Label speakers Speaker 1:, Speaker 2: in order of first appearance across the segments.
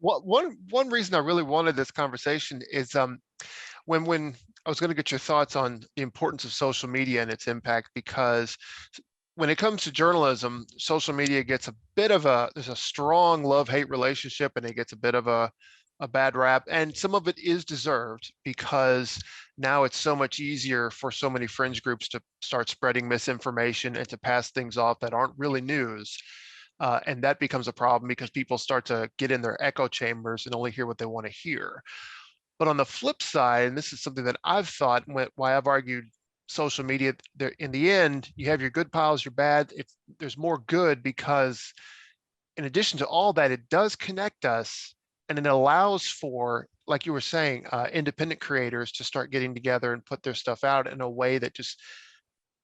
Speaker 1: One reason I really wanted this conversation is when I was going to get your thoughts on the importance of social media and its impact, because when it comes to journalism, social media gets a bit of there's a strong love-hate relationship, and it gets a bit of a bad rap, and some of it is deserved because now it's so much easier for so many fringe groups to start spreading misinformation and to pass things off that aren't really news. And that becomes a problem because people start to get in their echo chambers and only hear what they want to hear. But on the flip side, and this is something that I've thought, why I've argued social media, there in the end, you have your good piles, your bad. There's more good because in addition to all that, it does connect us, and it allows for, like you were saying, independent creators to start getting together and put their stuff out in a way that just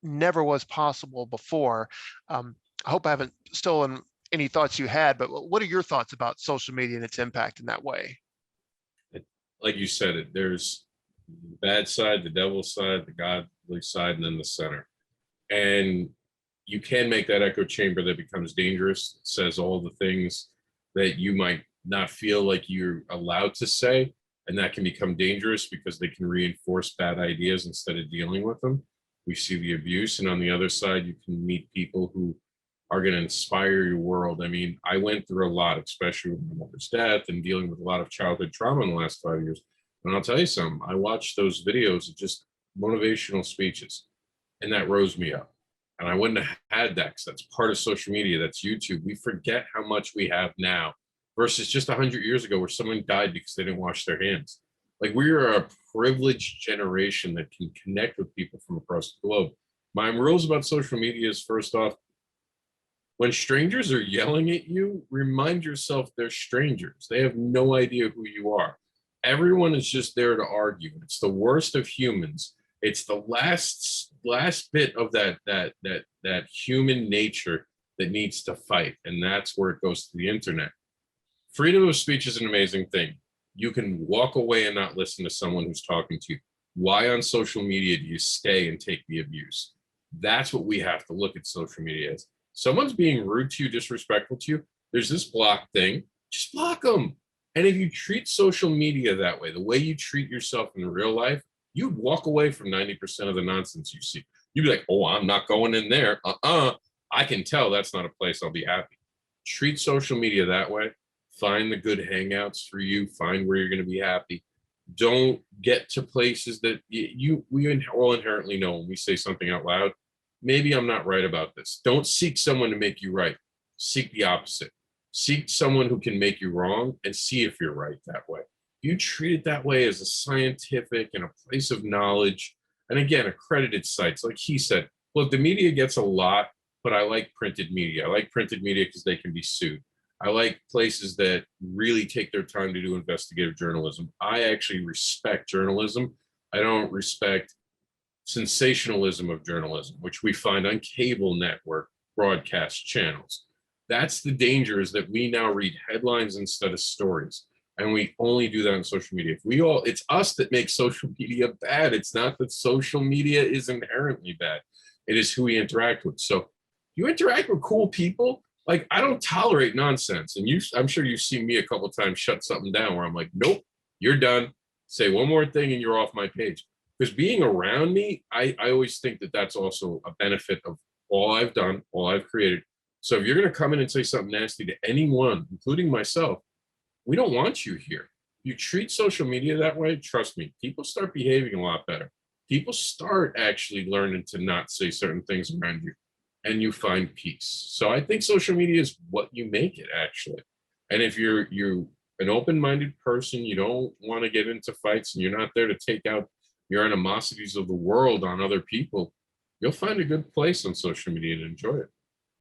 Speaker 1: never was possible before. I hope I haven't stolen any thoughts you had, but what are your thoughts about social media and its impact in that way?
Speaker 2: Like you said, there's the bad side, the devil side, the godly side, and then the center. And you can make that echo chamber that becomes dangerous, says all the things that you might not feel like you're allowed to say. And that can become dangerous because they can reinforce bad ideas instead of dealing with them. We see the abuse. And on the other side, you can meet people who are going to inspire your world. I mean, I went through a lot, especially with my mother's death and dealing with a lot of childhood trauma in the last 5 years. And I'll tell you something, I watched those videos of just motivational speeches, and that rose me up. And I wouldn't have had that because that's part of social media. That's YouTube. We forget how much we have now versus just 100 years ago where someone died because they didn't wash their hands. Like, we are a privileged generation that can connect with people from across the globe. My rules about social media is, first off, when strangers are yelling at you, remind yourself they're strangers. They have no idea who you are. Everyone is just there to argue. It's the worst of humans. It's the last bit of that human nature that needs to fight, and that's where it goes to the internet. Freedom of speech is an amazing thing. You can walk away and not listen to someone who's talking to you. Why on social media do you stay and take the abuse? That's what we have to look at social media as. Someone's being rude to you, disrespectful to you, there's this block thing, just block them. And if you treat social media that way, the way you treat yourself in real life, you'd walk away from 90% of the nonsense you see. You'd be like, oh, I'm not going in there. I can tell that's not a place I'll be happy. Treat social media that way. Find the good hangouts for you. Find where you're going to be happy. Don't get to places that we all inherently know when we say something out loud. Maybe I'm not right about this. Don't seek someone to make you right. Seek the opposite. Seek someone who can make you wrong and see if you're right that way. You treat it that way as a scientific and a place of knowledge. And again, accredited sites, like he said, look, the media gets a lot, but I like printed media. I like printed media because they can be sued. I like places that really take their time to do investigative journalism. I actually respect journalism. I don't respect sensationalism of journalism, which we find on cable network broadcast channels. That's the danger, is that we now read headlines instead of stories. And we only do that on social media. It's us that make social media bad. It's not that social media is inherently bad. It is who we interact with. So you interact with cool people. Like, I don't tolerate nonsense. And I'm sure you've seen me a couple of times shut something down where I'm like, nope, you're done. Say one more thing and you're off my page. Because being around me, I always think that that's also a benefit of all I've done, all I've created. So if you're going to come in and say something nasty to anyone, including myself, we don't want you here. You treat social media that way, trust me, people start behaving a lot better. People start actually learning to not say certain things around you, and you find peace. So I think social media is what you make it, actually. And if you're an open-minded person, you don't want to get into fights, and you're not there to take out your animosities of the world on other people, you'll find a good place on social media to enjoy it.